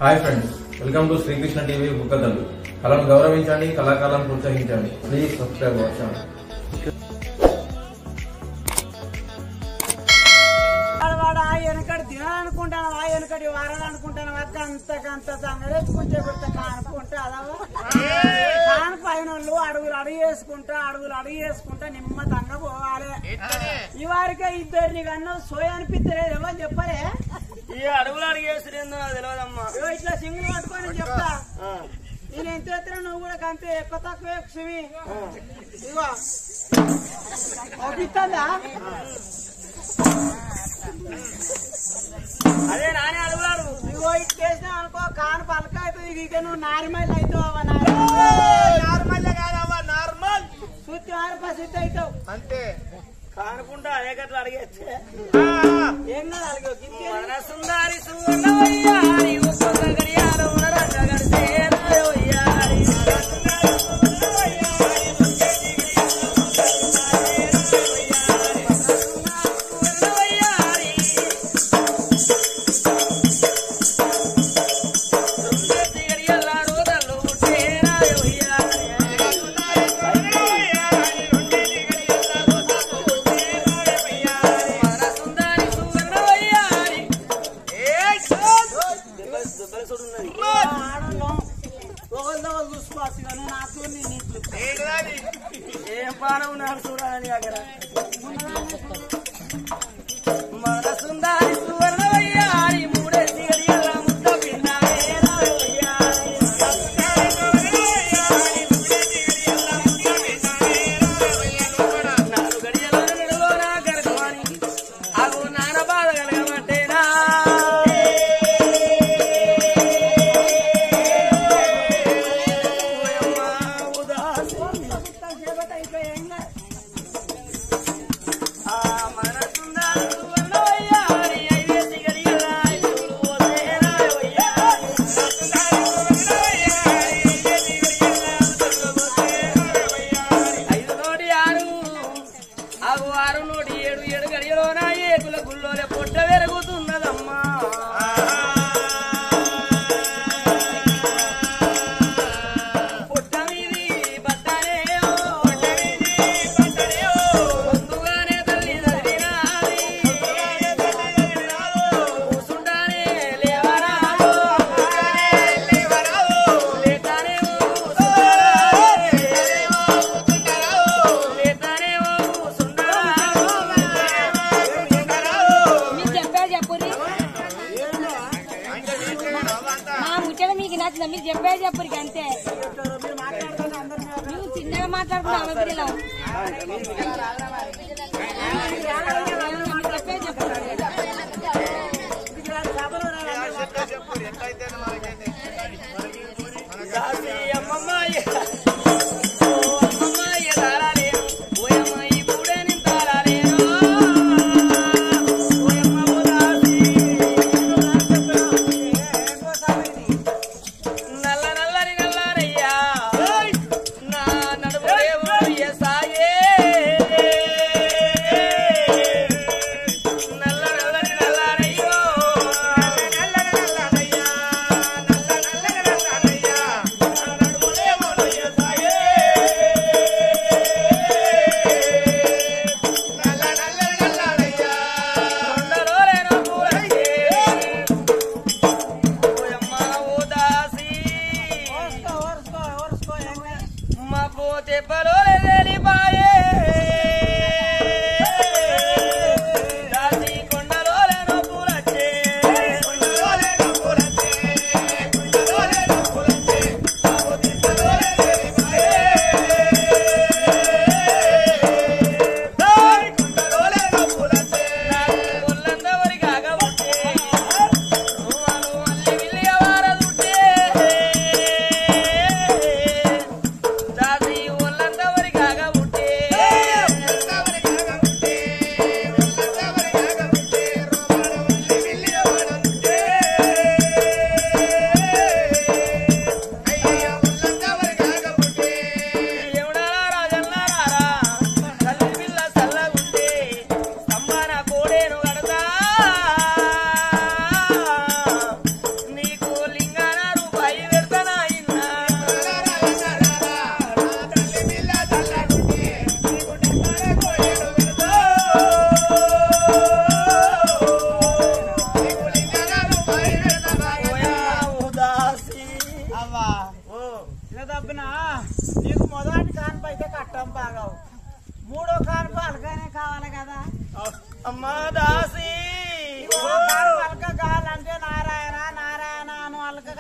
Hi friends, welcome to Srikrishna TV బుక్కదల్లు. కళను గౌరవించండి, కళాకారులను ప్రోత్సహించండి. Please subscribe our channel. వెనకటి తినాలనుకుంటాను, వెనకటి వారాలనుకుంటాను, అంతకంత సంగరేసుకుంటే కానుకుంటే అదవా కాను పైన అడుగులు అడుగు చేసుకుంటా నిమ్మతంగా పోవాలి. ఈ వారికే ఇద్దరిని కన్నా సోయ అనిపించలేదు ఎవరు చెప్పలే. ఈ అడుగులు అడిగేస్తుందో తెలియదమ్మా. ఇట్లా సింగులు పట్టుకొని చెప్తా. నేను ఎంత ఎత్తున నువ్వు కూడా అంతే ఎక్కువ తక్కువ సుమి. ఇగో ఒప్పిస్తుందా? అదే నానే అడుగులాడు. ఇగో ఇటు చేసినా అనుకో కాను పలక అవుతుంది. ఇక నువ్వు నార్మల్ అవుతావు. నార్మల్ కాదమ్మా, నార్మల్ శుద్ధి ఆరుపశుద్ధి అవుతావు అంతే. కానుకుంటా అదే గట్లా అడిగేస్తే ఏం కాదు అడిగో. మన సుందారి సుందరయ్యారి ఒక్కొక్క గడియాలు రంగగడితే రాయోయ్యారి ఏం పానం నాకు చూడాలని అక్కడ. మన సుందారి సువర్ణవయ్యారి మూడేసి గడియల ముద్ద పిండాలే రాయోయ్యారి నాలుగు గడియల నిలువ నా గడకమని అగు నాన్న బాధ కలగమంటేనా గుల్లోనే పొట్ట పెరుగుతున్నదమ్మా. పొట్ట మీది బట్టనేమో ముందుగానే తల్లి చదివినాది కూసుంటానే లేవరాదు లేతానేమో లేతానేమో కూసుంటారు. మీకు నచ్చిందా? మీరు చెప్పేది చెప్పరు అంతే. నువ్వు చిన్నగా మాట్లాడుతున్నావు చెప్పేది చెప్పు. Yeah.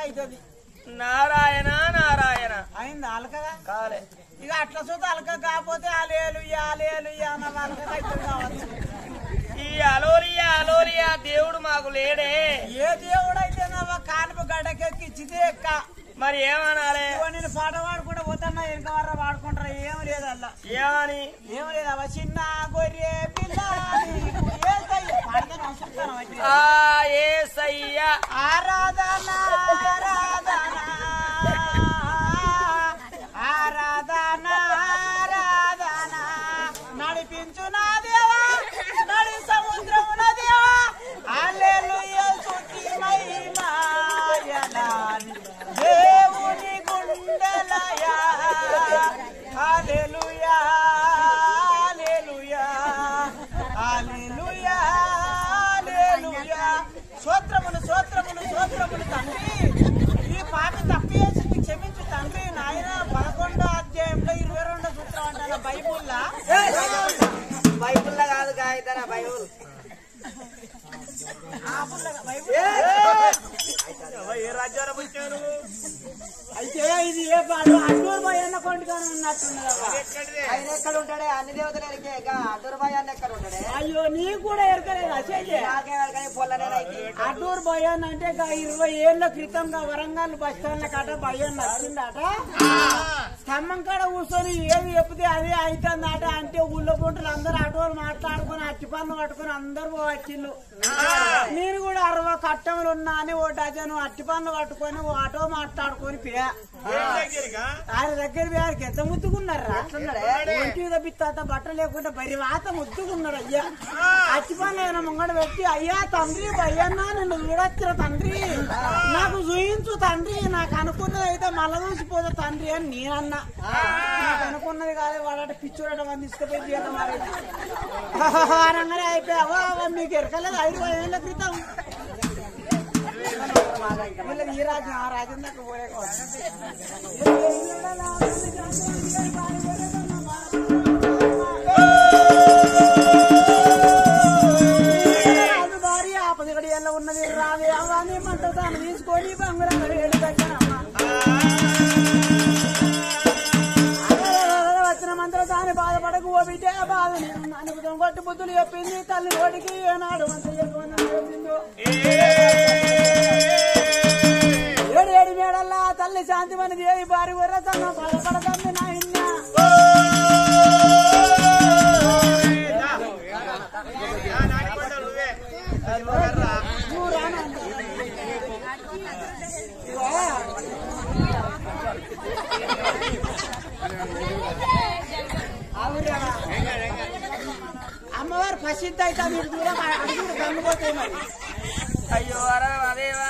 అవుతుంది. నారాయణ నారాయణ అయింది అలకగా కాలే. ఇక అట్లా చూస్తే అలక కాకపోతే అలేలుయ్యా అలేలుయ్యా అన్న అలకగా అవుతుంది కావచ్చు. ఈ అలోలియా అలోలియా దేవుడు మాకు లేడే. ఏ దేవుడు అయితే కానుపు గడ్డకెక్కిచ్చిదే ఎక్క. మరి ఏమనాలే? నేను పాట పాడుకుంటూ పోతున్నా వెనక వారా పాడుకుంటారా? ఏం లేదు అలా ఏమని? ఏం లేదు అవ చిన్న గొర్రె పిల్ల ఏసయ్య ఆరాధన ఆరాధన ఆరాధన ఆరాధన నడిపించు నా దేవా నడి సముద్రం నా దేవా హల్లెలూయా స్తుతి మహిమయలాని దేవుని గుండెలయా హల్లెలూయా హల్లెలూయా హల్లెలూయా హల్లెలూయా స్తోత్రములు స్తోత్రములు స్తోత్రములు తండ్రి. ఈ పాట తప్పేసి క్షమించు తండ్రి. నాయన 11వ అధ్యాయంలో 22వ సూత్రం అంటాను బైబుల్లా. బైబుల్ కాదు కాగితారా బైబుల్. ఏ రాజ్యాల పుట్టారు? అయితే ఇది ఏ పాడు అడ్డూరు భయన్న కొండగానే ఉన్నట్టున్నది. ఆయన ఎక్కడ ఉంటాడే? అన్ని దేవతలు అడ్డూరు భయాన్ని ఎక్కడ ఉంటాడే? అయ్యో నీకు కూడా ఎరకలేదు అసలు. అడ్డూరు భయాన్ని అంటే 20 ఏళ్ల క్రితం వరంగల్ బస్ స్టాండ్ కట భయాన్ని వచ్చిందట. స్తంభం కాడ కూర్చొని ఏది చెప్తే అదే అవుతుందట. అంటే ఊళ్ళో గుంటలు అందరూ అటోలు మాట్లాడుకుని అట్టి పన్ను పట్టుకుని అందరూ వచ్చిండు. నేను కూడా 60 కట్టములు ఉన్నా అని ఓ డజను అట్టి పన్ను పట్టుకొని ఓ ఆటో మాట్లాడుకొని ఆయన దగ్గర వారికి ఎంత ముద్దుకున్నారా? ఒంటి మీద బిత్త బట్టలు లేకుండా బరి వాత ముద్దుకున్నాడు. అయ్యా అట్టి పన్ను ఆయన ముంగడ పెట్టి అయ్యా తండ్రి భయ్యన్నా నన్ను చూడొచ్చిన తండ్రి నాకు చూయించు తండ్రి నాకు అనుకున్నది అయితే మళ్ళా చూసిపోతా తండ్రి అని నేనన్నా. నాకు అనుకున్నది కాదు వాడట పిచ్చోడట మంది తీసుకుపోయి చేయడం అనగానే అయిపోయావా మీకు ఎరకలేదు 5 ఏళ్ల క్రితం. ఈ రాజ్యం ఆ రాజ్యం దాకా పోయే రాజు భార్య ఆపదిగడి ఎలా ఉన్నది రావే అవ్వాని మంట తాను తీసుకొని బంగారం వేడు దగ్గరమ్మా వచ్చిన మంత్రం తాను బాధపడకు ఓ బిడ్డ బాధ నేను అనుకుతాం కొట్టి బుద్ధులు చెప్పింది తల్లి నోటికి ఏనాడు అంత చెప్పిందో. 7 మేడల్లా తల్లి శాంతి మనది ఏ భారీ వరసన్న బాధపడకండి నాయన. అమ్మవారు ప్రసిద్ధి అయితే మీరు దూరం అడుగుడు కమ్మిపోతాయి మరి. అయ్యో అదేవా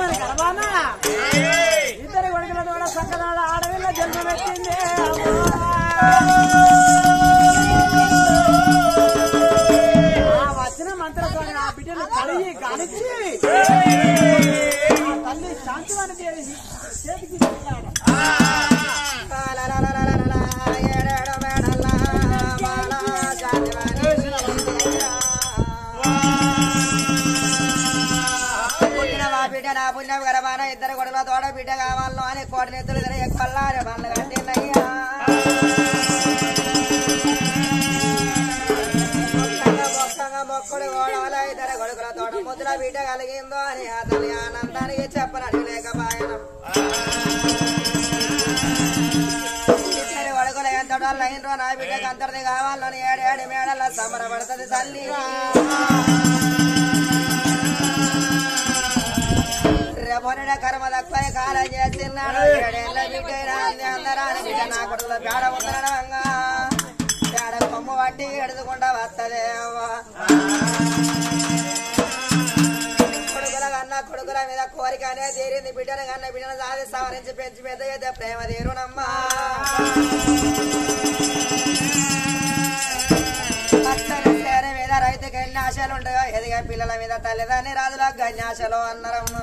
దాని గర్భాన ఇద్దరు కొడుకుల కూడా చక్కనాడు ఆడవిల్ల జన్మ పెట్టింది వచ్చిన మంత్రస్వామి ఆ బిడ్డను కడిగి గాలిచ్చి తల్లి శాంతివాని పేరు చేతికి బిడ్డ నా పుణ్యం గర్భాన ఇద్దరు కొడుకుల తోడ బిడ్డ కావాలను అని కోటి నెత్తులు తిరిగి కొల్లారి పనులు కట్టినయ్యా మొక్కడు గోడవల ఇద్దరు కొడుకుల తోట ముద్దుల బిడ్డ కలిగిందో అని ఆ తల్లి ఆనందానికి చెప్పనట్టు లేకపాయనం ఇద్దరు కొడుకులు ఎంతటో లైన్రో నా బిడ్డకు అంతటిది కావాలని ఏడేడు మేడల సంబరపడుతుంది తల్లి రేపొనిడ కర్మ తక్కువ కాలం చేస్తున్నాడు ఏడేళ్ళ బిడ్డ అందరాని బిడ్డ నా కొడుకుల పేడ ఉండడంగా పేడ కొమ్ము పట్టి ఎడుచుకుంటా వస్తదేవా కొడుకుల కన్నా కొడుకుల మీద కోరిక అనేది తీరింది బిడ్డను కన్నా బిడ్డను సాధి సవరించి పెంచి పెద్ద అయితే ప్రేమ తీరునమ్మా పచ్చని చేర మీద రైతుకి ఎన్ని ఆశలు ఉంటాయో ఎదిగే పిల్లల మీద తల్లిదండ్రి రాజులకు గన్యాశలు అన్నారమ్మా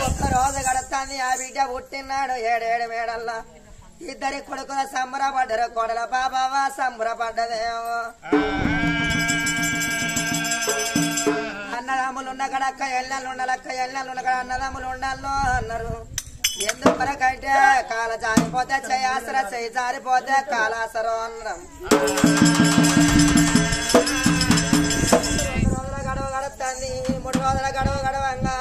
ఒక్క రోజు గడుస్తుంది ఆ బిడ్డ పుట్టినాడు ఏడేడు మేడల్లా ఇద్దరి కొడుకుల సంబరపడ్డరు కొడల బాబావా సంబరపడ్డదేమో అన్నదమ్ములు ఉండకడక్క ఎల్లెళ్ళు ఉండాలక్క ఎల్లెళ్ళు ఉండకడ అన్నదమ్ములు ఉండాలో అన్నారు ఎందుకనకంటే కాల జారిపోతే చేయాసర చేయి జారిపోతే కాలాసరం అన్నాం 2 రోజుల గడువు గడుపుతుంది 3 రోజుల గడువు గడవంగా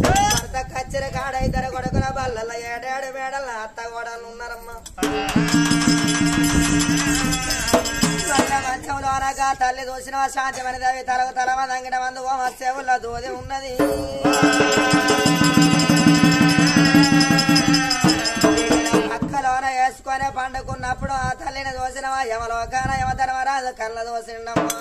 భర్త కచ్చరి కాడ ఇద్దరు కొడుకుల బల్ల ఏడేడు మేడల అత్త గోడలు ఉన్నారమ్మా మంచంలో అనగా తల్లి చూసిన శాంతిమని దేవి తలకు తలమ దంగిన మందు సేవుల్లో దూది ఉన్నది అక్కలోన వేసుకొని పండుకున్నప్పుడు ఆ తల్లిని దోసినవా యమలోకాన యమధర్మరాజు కళ్ళ దోసిండమ్మా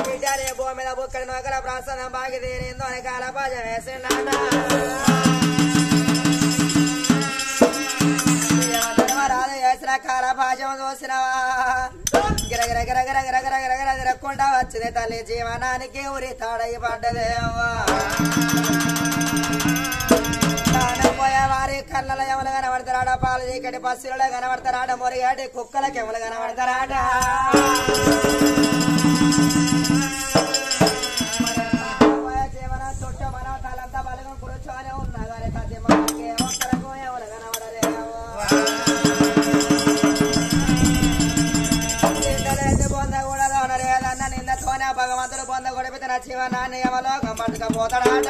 బిడ్డని భూమి మీద బుక్కడి నొక్కల ప్రాసనం బాగి తీరిందో అని కాలపాజ వేసిండ యమధర్మరాజు వేసిన కాలపాజం చూసినవా గిరగిర గిరగిర గిరగిర గిరగిర తిరక్కుంటా వచ్చింది తల్లి జీవనానికి ఉరి తాడయి పడ్డదేవా పోయే వారి కళ్ళ ఎమలు కనబడతారాడ పాలు చీకటి పశువులే కనబడతారాడ మొరిగాటి కుక్కలకి ఎమలు కనబడతారాడ జీవన చుట్టూ మనం తలంతా బలగం కూర్చొని ఉన్నా కానీ తల్లి మనకి ఒక్కరకు ఎవరు కనబడలేవు పొందకూడదు ఏదన్నా నిందతోనే భగవంతుడు పొందకూడదు తన జీవనాన్ని యమలోకం పట్టుకపోతాడాట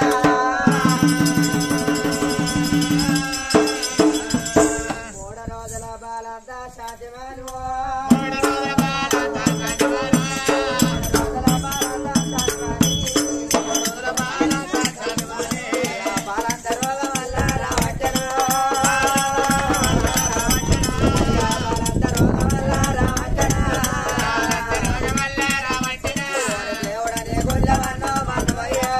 3 రోజుల బాలంతా శాంతిమను దేవుడనే గుళ్ళవన్నో మనవయ్యా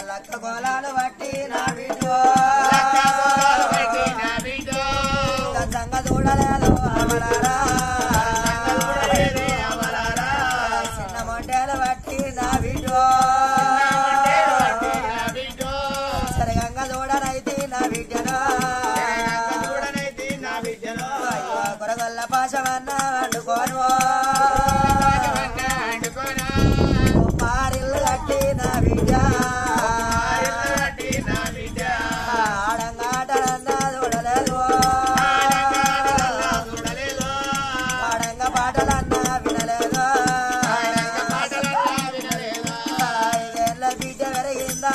లక్క గోళాలు బట్టి నా బిడ్డో సంగ చూడలేదు అవలారా చిన్న మొండేలు బట్టి నా బిడ్డో సరిగంగా చూడనైతే నా బిడ్డను కొరగొల్ల పాశమన్న వండుకోను మారిల్లు కట్టి నా బిడ్డ ఆడంగాటలన్నా చూడలేదు ఆడంగ పాటలన్నా వినలేదు ఐదేళ్ళ బిడ్డ పెరిగిందా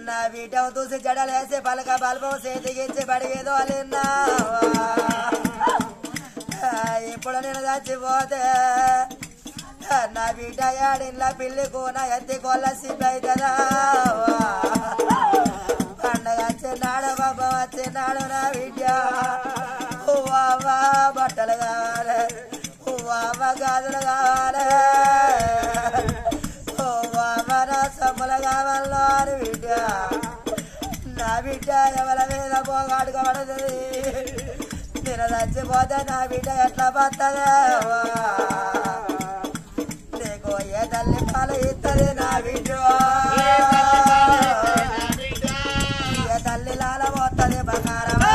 నా బిడ్డ చూసి జడలేసి పలక బల్బం చేతికిచ్చి పడిగేదో అలిన్నా ఇప్పుడు నేను చచ్చిపోతే నా బిడ్డ యాడిన్ల పిల్లి కూన ఎత్తి కొల్ల సిబ్బైతదా పండగ వచ్చినాడు బాబ వచ్చినాడు నా బిడ్డ అవ్వ బట్టలు కావాలి అవ్వ గాజులు కావాలి అవ్వ నా సమ్ములు కావాలో అని బిడ్డ నా బిడ్డ ఎవరి మీద పోగాడుకోబడుతుంది నేను చచ్చిపోతే నా బిడ్డ ఎట్లా పడుతుంది నీకు ఏ తల్లి పాలు ఇస్తుంది నా బిడ్డ ఏ తల్లి లాల పోతుంది బంగారమా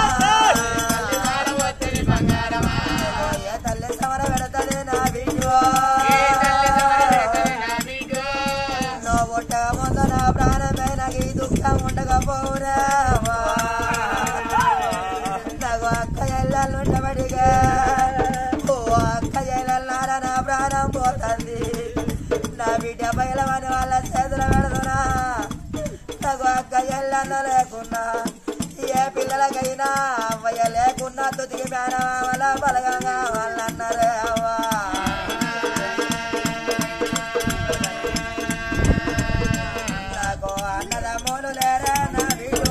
ఏ తల్లి సమర పెడుతుంది నా బిడ్డ నువ్వు పుట్టక ముందు నా ప్రాణమే నాకు ఈ దుఃఖం ఉండకపోవునా ఉండబడిగా ఓ అక్క జైలన్నారా నా ప్రాణం పోతుంది నా బిడ్డ బయలమని వాళ్ళ చేతులు పెడుతున్నా నాకు అక్క జైలన్న లేకున్నా ఏ పిల్లలకైనా అవ్వయ్య లేకున్నా తుదికి మేనమామల బలగంగా వాళ్ళన్నారే అవ్వా నాకు అన్నదమ్ములు లేరా నా బిడ్డ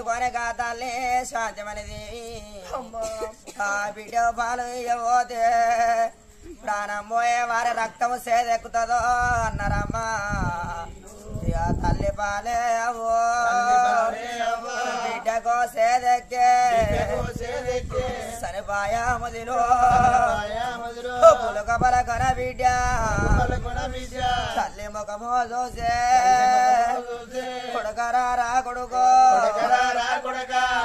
ఎత్తుకొని గాతాల్ని శాంతమనేది ఆ బిడ్డ పాలు ఇవ్వబోతే ప్రాణం పోయే వారి రక్తము సేదెక్కుతుందో అన్నారమ్మా ఇక తల్లి పాలే అవో బిడ్డకో సేదెక్కే సరిపాయా ముదిలో పులక పలకన బిడ్డ తల్లి ముఖమో చూసే కొడుకరా కొడుకో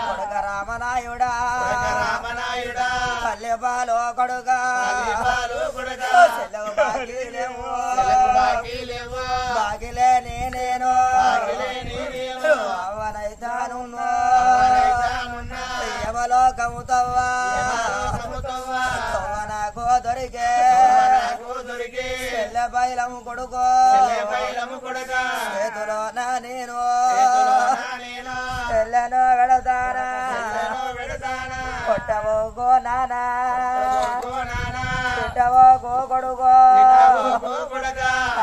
కొడుక రామనాయుడా తల్లి పాలో కొడుక బాగిలే నేను అవనైతాను యమలోకముతవ్వా నాకు దొరికే చెల్లె బైలము కొడుకో చేతులో నా నేను చెల్లెను వెడతానా కొట్టవోగో నానా తిట్టవోగో కొడుకో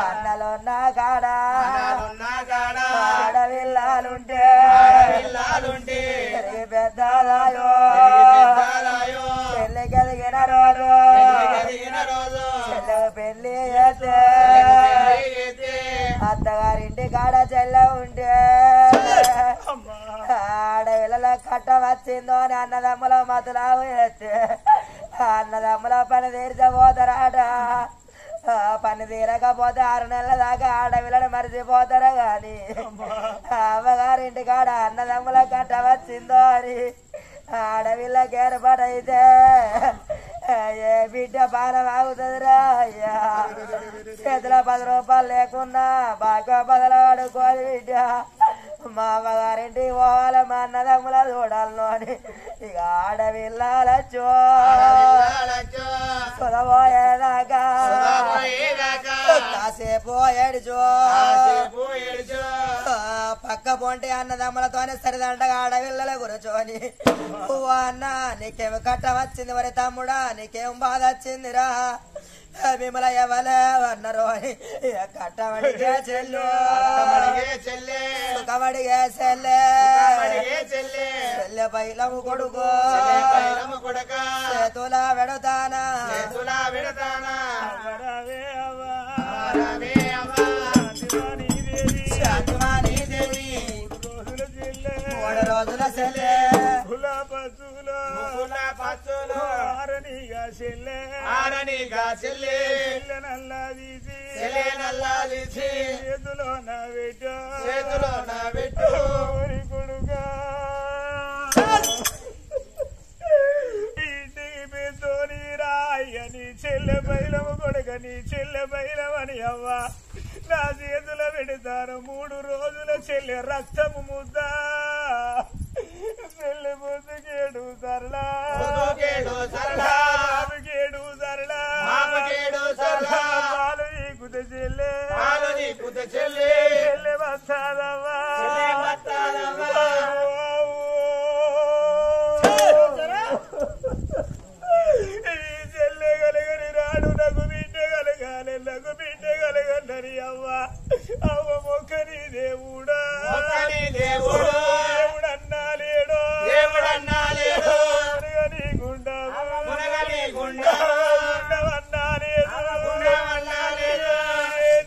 అన్నలో నా కాడా ఆడవిల్లాలుంటే తిరిగి పెద్దలాయో పెళ్లి కలిగిన రోజు చెల్లె పెళ్లి చేస్తే అత్తగారింటి కాడ చెల్లె ఉంటే ఆడవిళ్ళలో కట్ట వచ్చిందో అని అన్నదమ్ముల మతులావు చేస్తే అన్నదమ్ముల పని తీర్చబోతారాట పని తీరకపోతే 6 నెలల దాకా ఆడవిళ్ళని మరిచిపోతారా గాని అమ్మగారింటి కాడ అన్నదమ్ముల కట్ట వచ్చిందో అని ఆడవిళ్ళకి ఏర్పాటైతే ఏ బిడ్డ బాణం ఆగుతుందిరా అయ్యా చేతిలో 10 రూపాయలు లేకున్నా బాగా బదలవాడుకోదు బిడ్డ మా అమ్మగారింటికి పోవాలి మా అన్నదమ్ముల చూడాలను అని ఇక ఆడవిల్లాలచ్చో సులభోయేదాకా కాసేపు ఏడుచో పక్క పొంటి అన్నదమ్ములతోనే సరిదండగా ఆడవిల్లల కూర్చొని అన్న నీకేం కట్ట వచ్చింది మరి తమ్ముడా నీకేం బాధ వచ్చిందిరా మిమ్మల ఎవలే అన్నారు అని కట్టమడిగే చెల్లు సుఖమడిగే చెల్లె బైలము కొడుకు చేతుల వెడతానా మూడు రోజుల చెల్లె ఆరనిగా చెల్లె నల్లా తీసి చేతిలో నా పెట్టు కొడుగా ఇంటికి పెద్దోని రాయ్య నీ చెల్లె బైలము కొడుక నీ చెల్లె బైలమని అవ్వ నా చేతుల పెడతాను 3 రోజుల చెల్లె రక్తము ముద్ద చెల్లె ముద్దుకేడు సరళా పాలు నీకుత చెల్లె చెల్లె వస్తాదవ్వా ఈ చెల్లె కలగని రాడు నాకు బిడ్డ కలగండి అవ్వ అవ్వ మొక్కని దేవుడా దేవుడన్నా లేడో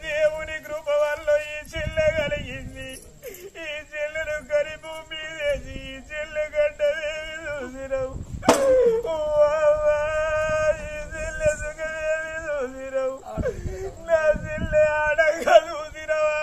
దేవుని కృప వల్ల ఈ చెల్లె కలిగింది ఈ చెల్లెను కరి భూమి వేసి ఈ చెల్లె గడ్డవేవి చూసిరవు ఈ చెల్లె సుఖవేవి చూసిరవు నా చెల్లె ఆడగా చూసిరవా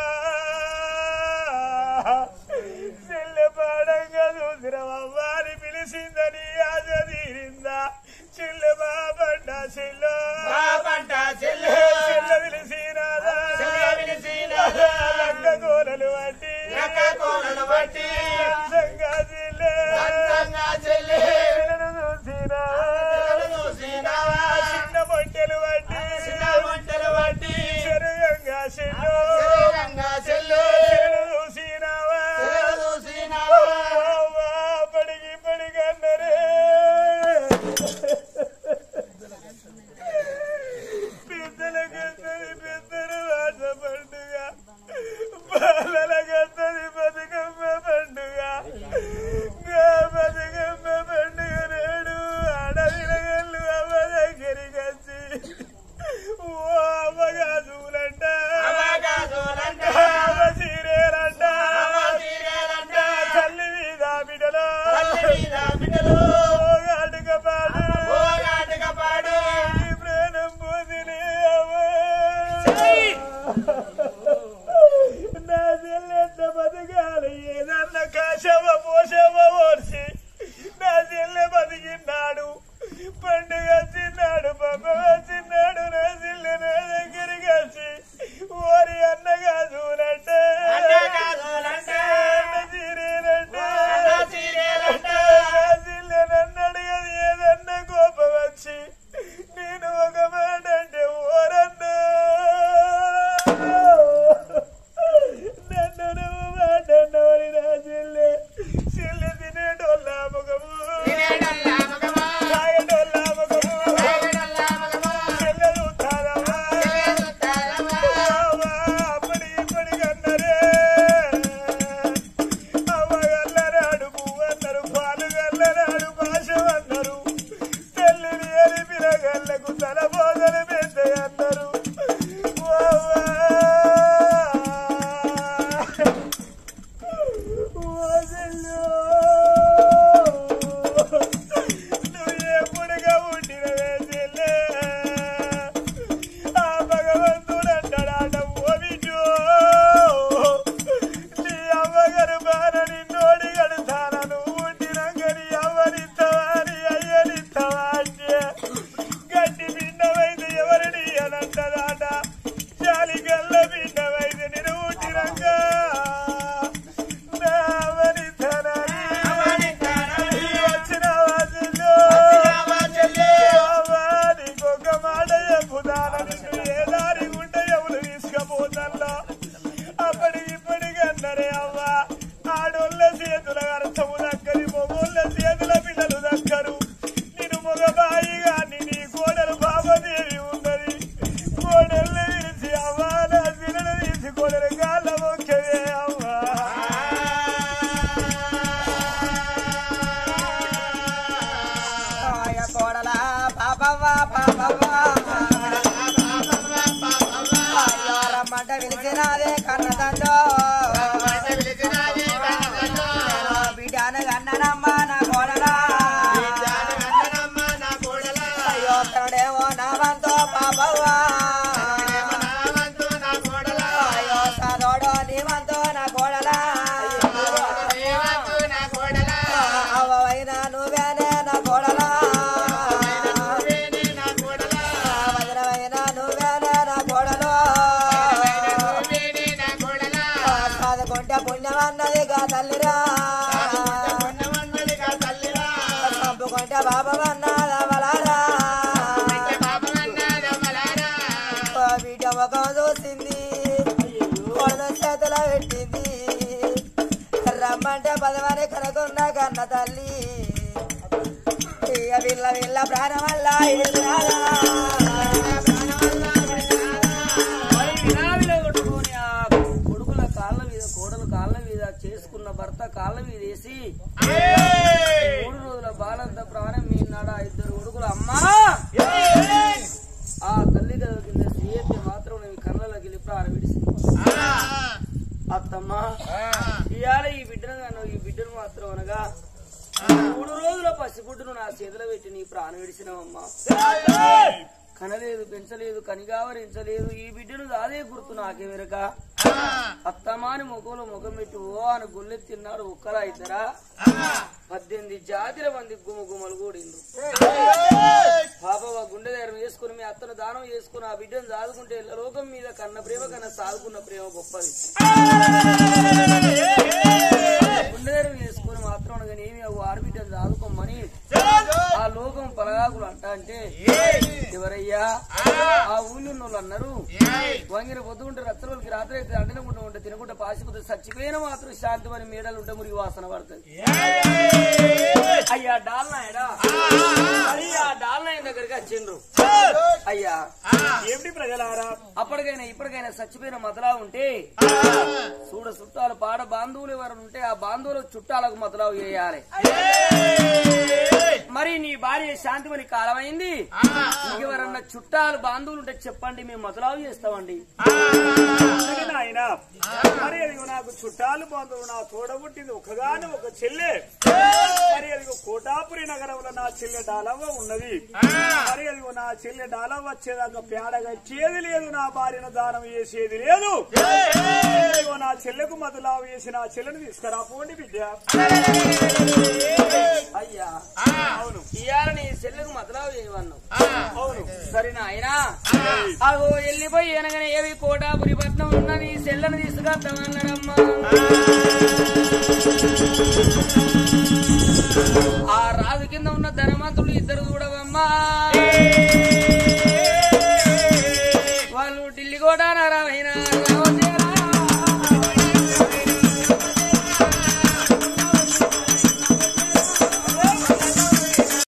నేనంటదాట జాలి గల్ల బిడ్డవైతే నేను ఊటిరంగ వచ్చిన వాటిల్లో నీకొక మాట చెప్పుదాన నిన్ను ఏ దారి ఉంటే ఎవరు తీసుకపోతల్లా అప్పటి ఇప్పటికన్నరే అవ్వ ఆడోళ్ళ చేతుల అర్థము దక్కని మొగోళ్ళ చేతుల పిల్లలు దక్కరు నేను మగబాయిగా నీ కోడలు బాబదేవి ఉన్నది కోడల్ని విరిచి అవ్వ నా పిల్లలు తీసి కోడలు గాళ్ళ మొక్కవే అవ్వ కోడలా పాపవ్వా పాపవ్వా రమ్మంట పిలిచినాదే కన్నదండో బిడ్డను కన్ననమ్మా నా కోడలా అయ్యో తనడేమో నా వంతో పాపవ్వా అయ్యో సదోడో నీ వంతో నా కోడలా అవ్వైనా నువ్వేనే నా కోడలా వజ్రమైనా నువ్వేనే నా కోడలో చదువుకుంటే పుణ్యమన్నదిగా తల్లిరా చంపుకుంటే బాబమన్నదవలారా బిడ్డ ముఖం చూసింది కొడల చేతిలో పెట్టింది రమ్మంటే పదవని కనుకున్న కన్న తల్లి వీళ్ళ వీళ్ళ ప్రాణం వల్ల కొట్టుకొని ఆ కొడుకుల కాళ్ళ మీద కోడల కాళ్ళ మీద చేసుకున్న భర్త కాళ్ళ మీద వేసి 3 రోజుల బాలంత ప్రాణం మీనాడ 2 కొడుకుల అమ్మా ఆ తల్లి గదవ కింద శ్రీయత్తి మాత్రం నేను కళ్ళలోకి వెళ్ళి ప్రాణం విడిసింది అత్తమ్మ ఇవాళ ఈ బిడ్డను మాత్రం అనగా 3 రోజుల పసిగుడ్డును నా చేతిలో పెట్టి నీ ప్రాణం విడిచినవమ్మా కనలేదు పెంచలేదు కనిగావరించలేదు ఈ బిడ్డను దాదే గుర్తు నాకే వెరక అత్తమాని ముఖంలో ముఖం పెట్టి ఓ అని గొల్లెత్తిన్నాడు ఒక్కరా ఇద్దరా 18 జాతిల మంది గుమ్మలు కూడిండు పాపవ గుండె దగ్గర వేసుకుని మీ అత్తను దానం చేసుకుని ఆ బిడ్డను సాదుకుంటే లోకం మీద కన్న ప్రేమ కన్నా సాదుకున్న ప్రేమ గొప్పది గుండె దగ్గర వేసుకుని మాత్రం కానీ ఏమి ఆడబిడ్డను సాదుకోమని ఆ లోకం పలగాకులు అంటే ఎవరయ్యా ఆ ఊళ్ళో వాళ్ళు అన్నారు వంగిన పొద్దుకుంటే రచ్చలకి రాత్రి అయితే అంటనకుండా ఉంటే తినకుండా పాసిపోతే చచ్చిపోయిన మాత్రం శాంతి అని మేడలు ఉంటే మురికి వాసన పడుతుంది అయ్యా డాల్నాయడా అయ్యా డాల్నాయన దగ్గరికి వచ్చిండ్రు అయ్యా ఏమిటి ప్రజలారా అప్పటికైనా ఇప్పటికైనా చచ్చిపోయిన మతలా ఉంటే చూడ చుట్టాలు పాడ బాంధువులు ఎవరు ఉంటే ఆ బాంధువులు చుట్టాలకు మతలావు చేయాలి మరి నీ భార్య శాంతిమని కాలమైంది ఎవరన్నా చుట్టాలు బాంధువులు ఉంటే చెప్పండి మేము మతలావు చేస్తామండి ఆయన మరి అది నాకు చుట్టాలు బాంధవులు నా తోడబుట్టింది ఒకగాని ఒక చెల్లె మరి అది కోటాపురి నగరంలో నా చెల్లె డాలవ్వ ఉన్నది మరి అది నా చెల్లె డాలవ్వ వచ్చేదాకా పేడగా చేది లేదు నా భార్యను దానం చేసేది లేదు నా చెల్లెకు మతలావు వేసి నా చెల్లెను తీసుకురా పోండి బిడ్డ అయ్యా అవును ఇయాల నీ చెల్లెకు మతలావు చేయమన్నావు అవును సరేనా అయినా అగో వెళ్ళిపోయి అనగానే ఏవి కోటాపురి పట్నం ఉన్న నీ చెల్లెను తీసుకొద్దామన్నాడమ్మా ఆ రాజు కింద ఉన్న ధనవంతులు ఇద్దరు చూడవమ్మా వాళ్ళు ఢిల్లీ కోట